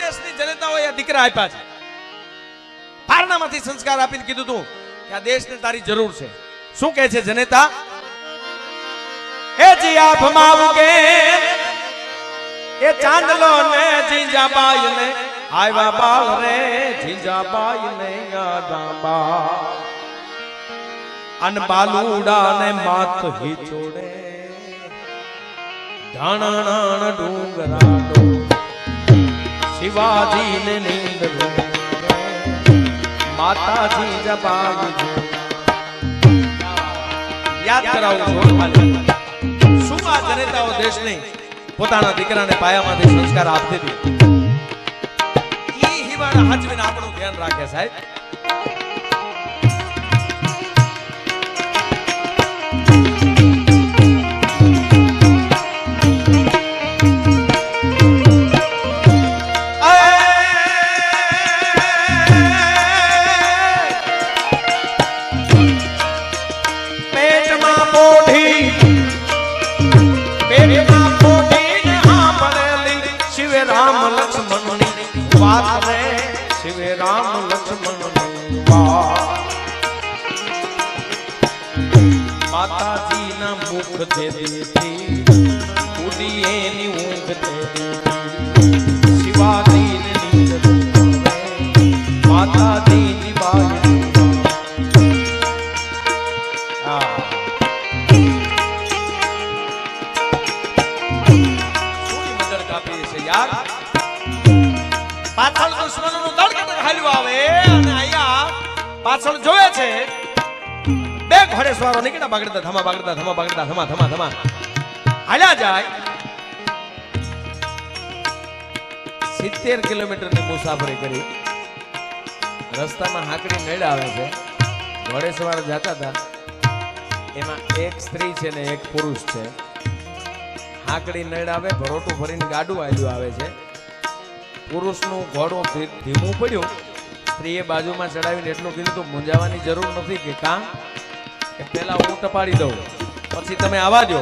દેશની જનતાઓએ આ દીકરા આપ્યા છે. પારણામાંથી સંસ્કાર આપીને કીધું તું કે આ દેશને તારી જરૂર છે. શું કહે છે જનતા? એ જીયા ભમાવું કે એ ચાંદલો ને જીજાબાઈ ને આવ્યા બાળ રે જીજાબાઈ ને યાદાબા અન બાલુડા ને માત હિચોડે ઢાણાણ ડુંગરાડો શિવાજી ને નીંદ માતાજી જબાઈ યાદ કરાવું શું આ જનતાઓ દેશને પોતાના દીકરાને પાયામાંથી સંસ્કાર આપતી હતી. ઈ હિવાળા હાજવીને આપણું ધ્યાન રાખે સાહેબ. માતાજી ના મુખ દે દેતી ઉડી એની ઊંઘ દે દેતી શિવાજી ને નીંદ માતાજી ની બાઈ સોની મદર કાપી છે યાર. પાછળ દુશ્મનોનું દળકટ હાલ્યું આવે અને અહીંયા પાછળ જોવે છે બે ઘોડેસવારો નીકળ્યા બાગડતા ધમા બાગડતા ધમા બાગડતા ધમા ધમા ધમા હાલ્યા જાય. 70 કિલોમીટરની મુસાફરી કરી રસ્તામાં હાકડી મેળ આવે છે. ઘોડેસવાર જતા હતા એમાં એક સ્ત્રી છે ને એક પુરુષ છે. હાકડી મેળ આવે ભરોટું ભરીને ગાડું આલ્યું આવે છે. પુરુષનું ઘોડું ધીમું પડ્યું. સ્ત્રીએ બાજુમાં ચડાવીને એટલું કીધું તો મૂંઝાવાની જરૂર નથી કે કાં કે પેલા હું ટપાડી દઉં પછી તમે આવા દો.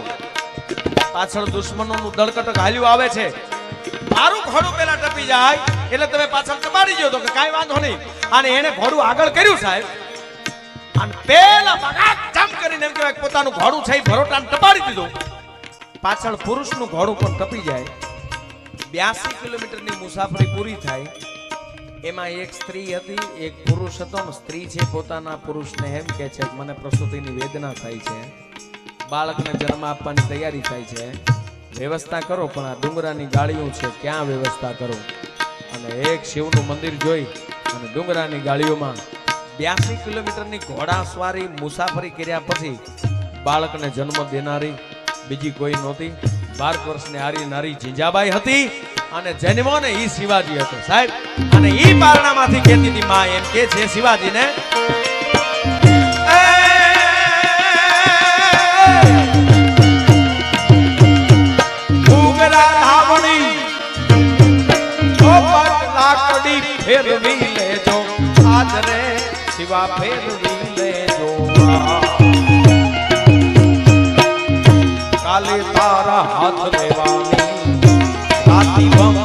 પાછળ દુશ્મનોનું દળકટક હાલ્યું આવે છે. મારું ઘોડું પેલા ટપી જાય એટલે તમે પાછળ ટપાડી દો તો કે કાંઈ વાંધો નહીં. અને એને ઘોડું આગળ કર્યું સાહેબ અને પેલા બગાટ જમ કરીને એમ કહેવાય પોતાનું ઘોડું છે ભરોટાને ટપાડી દીધું. પાછળ પુરુષનું ઘોડું પણ ટપી જાય. 82 કિલોમીટરની મુસાફરી પૂરી થાય. એમાં એક સ્ત્રી હતી એક પુરુષ હતો. સ્ત્રી છે પોતાના પુરુષને એમ કહે છે મને પ્રસૂતિની વેદના થાય છે, બાળકને જન્મ આપવાની તૈયારી થાય છે, વ્યવસ્થા કરો પણ આ ડુંગરાની ગાળીઓ છે ક્યાં વ્યવસ્થા કરો. અને એક શિવનું મંદિર જોઈ અને ડુંગરાની ગાળીઓમાં 82 કિલોમીટરની ઘોડાસવારી મુસાફરી કર્યા પછી બાળકને જન્મ દેનારી બીજી કોઈ નહોતી. 12 વર્ષની આરી નારી જીજાબાઈ હતી અને જન્મો ને ઈ શિવાજી હતો સાહેબ. અને ઈ પારણામાંથી કહેતી હતી માં એમ કે છે શિવાજીને ઉગરા ધાવણી ચોપટ લાકડી ફેરવી લેજો આજ રે શિવા ફેરવી લેજો કાલે તારા હાથ લેવાની રાતી બમ